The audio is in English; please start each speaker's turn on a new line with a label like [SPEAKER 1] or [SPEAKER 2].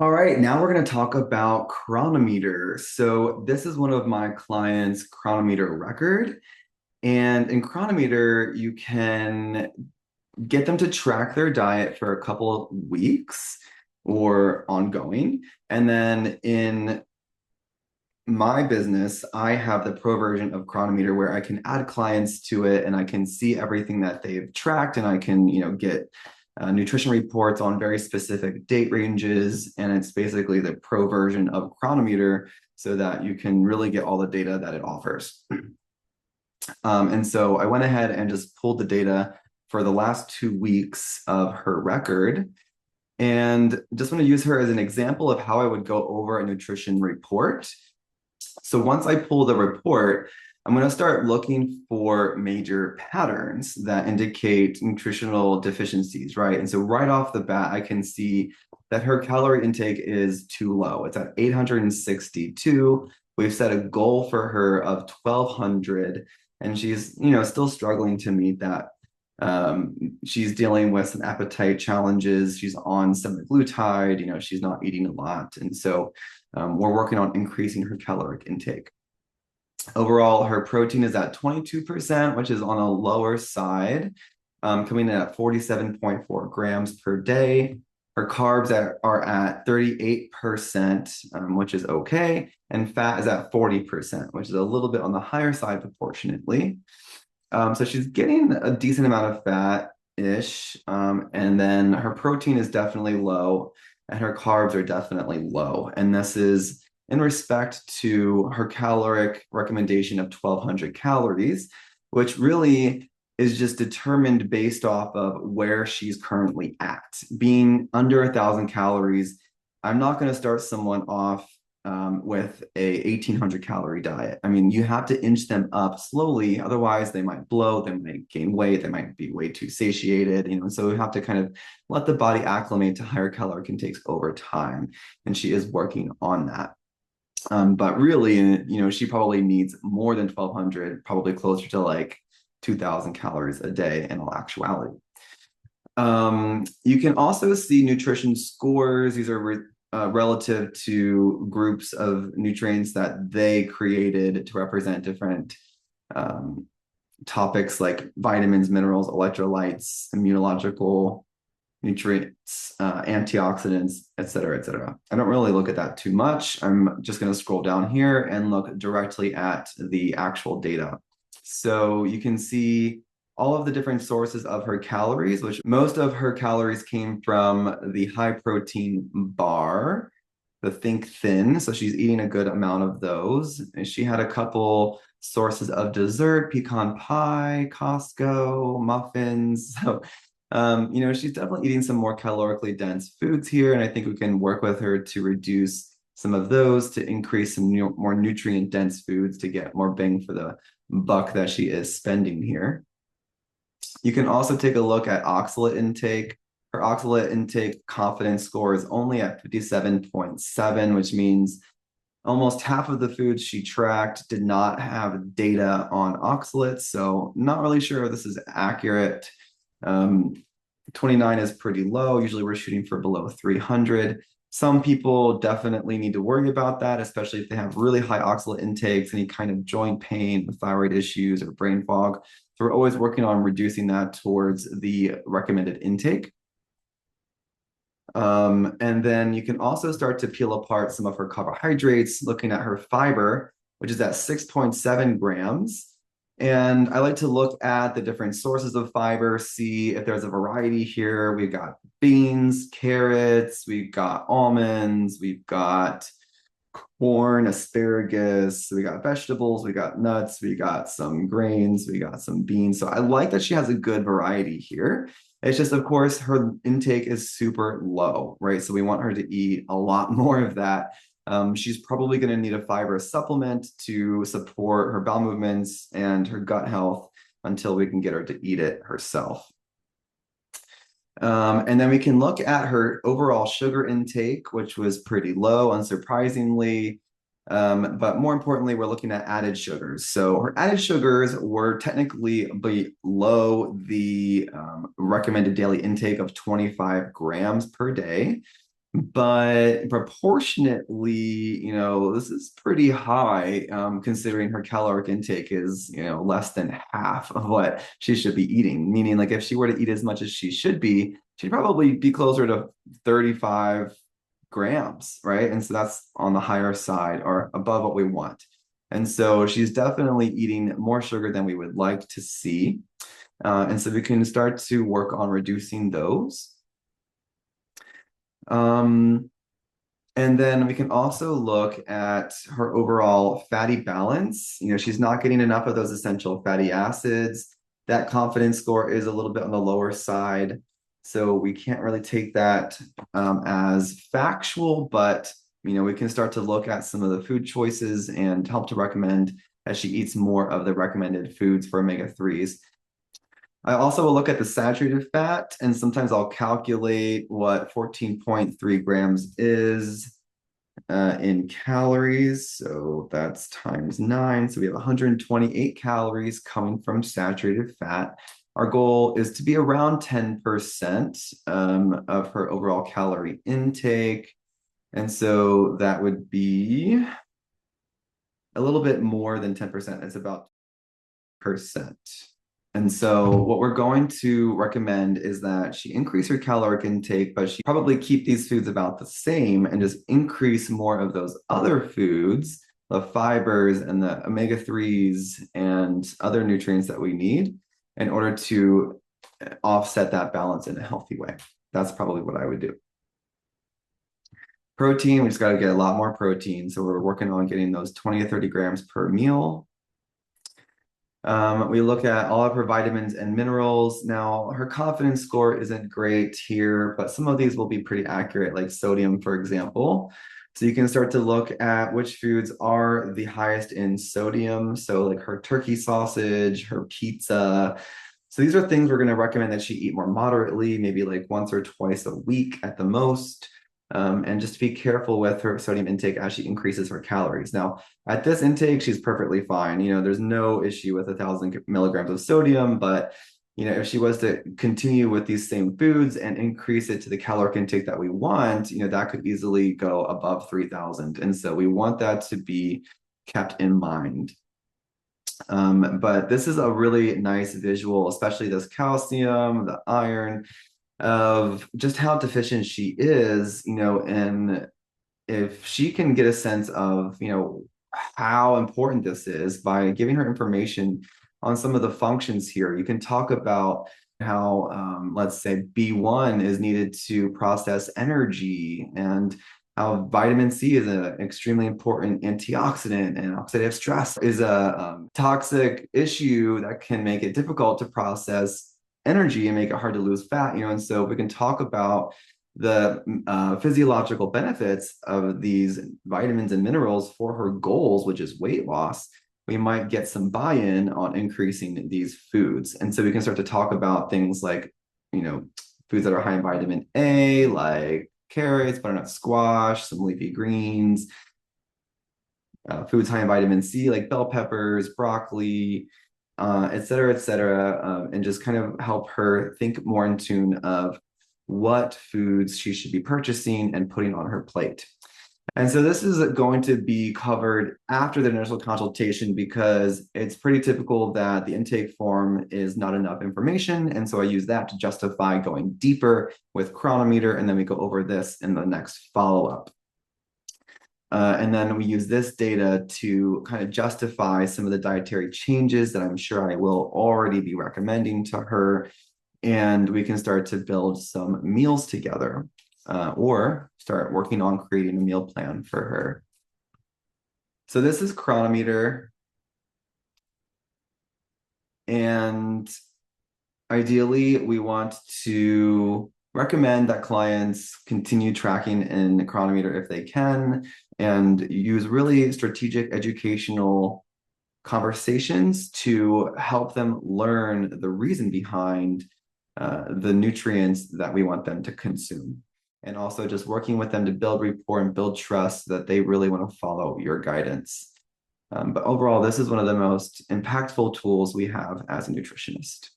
[SPEAKER 1] All right, now we're going to talk about Cronometer. So this is one of my clients' Cronometer record. And in Cronometer, you can get them to track their diet for a couple of weeks or ongoing. And then in my business, I have the pro version of Cronometer where I can add clients to it and I can see everything that they've tracked and I can, get nutrition reports on very specific date ranges. And it's basically the pro version of Cronometer so that you can really get all the data that it offers. And so I went ahead and just pulled the data for the last 2 weeks of her record and just want to use her as an example of how I would go over a nutrition report. So once I pull the report, I'm going to start looking for major patterns that indicate nutritional deficiencies, right? And so right off the bat, I can see that her calorie intake is too low. It's at 862. We've set a goal for her of 1200, and she's, still struggling to meet that. She's dealing with some appetite challenges. She's on semaglutide, she's not eating a lot. And so we're working on increasing her caloric intake. Overall, her protein is at 22%, which is on a lower side, coming in at 47.4 grams per day. Her carbs are at 38%, which is okay. And fat is at 40%, which is a little bit on the higher side proportionately. So she's getting a decent amount of fat-ish. And then her protein is definitely low and her carbs are definitely low. And this is in respect to her caloric recommendation of 1200 calories, which really is just determined based off of where she's currently at. Being under 1,000 calories, I'm not going to start someone off with a 1,800 calorie diet. I mean, you have to inch them up slowly, otherwise they might bloat, they might gain weight, they might be way too satiated, and so we have to kind of let the body acclimate to higher caloric intakes over time, and she is working on that. But really, she probably needs more than 1,200, probably closer to like 2,000 calories a day in all actuality. You can also see nutrition scores. These are relative to groups of nutrients that they created to represent different topics like vitamins, minerals, electrolytes, immunological nutrients, antioxidants, et cetera, et cetera. I don't really look at that too much. I'm just going to scroll down here and look directly at the actual data. So you can see all of the different sources of her calories, which most of her calories came from the high protein bar, the Think Thin. So she's eating a good amount of those. And she had a couple sources of dessert, pecan pie, Costco, muffins. So she's definitely eating some more calorically dense foods here, and I think we can work with her to reduce some of those to increase some more nutrient dense foods to get more bang for the buck that she is spending here. You can also take a look at oxalate intake. Her oxalate intake confidence score is only at 57.7, which means almost half of the foods she tracked did not have data on oxalates, so not really sure if this is accurate. 29 is pretty low. Usually we're shooting for below 300. Some people definitely need to worry about that, especially if they have really high oxalate intakes, any kind of joint pain, thyroid issues, or brain fog. So we're always working on reducing that towards the recommended intake. And then you can also start to peel apart some of her carbohydrates, looking at her fiber, which is at 6.7 grams. And I like to look at the different sources of fiber, see if there's a variety here. We've got beans, carrots, we've got almonds, we've got corn, asparagus, we got vegetables, we got nuts, we got some grains, we got some beans. So I like that she has a good variety here. It's just, of course, her intake is super low, right? So we want her to eat a lot more of that. She's probably going to need a fiber supplement to support her bowel movements and her gut health until we can get her to eat it herself. And then we can look at her overall sugar intake, which was pretty low, unsurprisingly. But more importantly, we're looking at added sugars. So her added sugars were technically below the recommended daily intake of 25 grams per day. but proportionately, this is pretty high, considering her caloric intake is, less than half of what she should be eating. Meaning, like, if she were to eat as much as she should be, she'd probably be closer to 35 grams, right? And so that's on the higher side or above what we want. And so she's definitely eating more sugar than we would like to see. And so we can start to work on reducing those. Um, and then we can also look at her overall fatty balance. She's not getting enough of those essential fatty acids. That confidence score is a little bit on the lower side. So we can't really take that as factual, but we can start to look at some of the food choices and help to recommend as she eats more of the recommended foods for omega-3s. I also will look at the saturated fat, and sometimes I'll calculate what 14.3 grams is in calories. So that's times 9. So we have 128 calories coming from saturated fat. Our goal is to be around 10% of her overall calorie intake. And so that would be a little bit more than 10%. It's about percent. And so what we're going to recommend is that she increase her caloric intake, but she probably keep these foods about the same and just increase more of those other foods, the fibers and the omega-3s and other nutrients that we need in order to offset that balance in a healthy way. That's probably what I would do. Protein, we just got to get a lot more protein. So we're working on getting those 20 to 30 grams per meal. We look at all of her vitamins and minerals. Now, her confidence score isn't great here, but some of these will be pretty accurate, like sodium, for example. So you can start to look at which foods are the highest in sodium. So like her turkey sausage, her pizza. So these are things we're going to recommend that she eat more moderately, maybe like once or twice a week at the most. And just to be careful with her sodium intake as she increases her calories. Now, at this intake, she's perfectly fine. There's no issue with 1,000 milligrams of sodium, but if she was to continue with these same foods and increase it to the caloric intake that we want, that could easily go above 3,000. And so we want that to be kept in mind. But this is a really nice visual, especially this calcium, the iron, of just how deficient she is, and if she can get a sense of, how important this is by giving her information on some of the functions here. You can talk about how, let's say, B1 is needed to process energy, and how vitamin C is an extremely important antioxidant, and oxidative stress is a toxic issue that can make it difficult to process energy and make it hard to lose fat, and so we can talk about the physiological benefits of these vitamins and minerals for her goals, which is weight loss. We might get some buy-in on increasing these foods. And so we can start to talk about things like, foods that are high in vitamin A, like carrots, butternut squash, some leafy greens, foods high in vitamin C, like bell peppers, broccoli, et cetera, and just kind of help her think more in tune of what foods she should be purchasing and putting on her plate. And so this is going to be covered after the initial consultation, because it's pretty typical that the intake form is not enough information. And so I use that to justify going deeper with Cronometer, and then we go over this in the next follow-up. And then we use this data to kind of justify some of the dietary changes that I'm sure I will already be recommending to her. And we can start to build some meals together, or start working on creating a meal plan for her. So this is Cronometer. And ideally, we want to recommend that clients continue tracking in Cronometer if they can, and use really strategic educational conversations to help them learn the reason behind the nutrients that we want them to consume. And also just working with them to build rapport and build trust that they really want to follow your guidance. But overall, this is one of the most impactful tools we have as a nutritionist.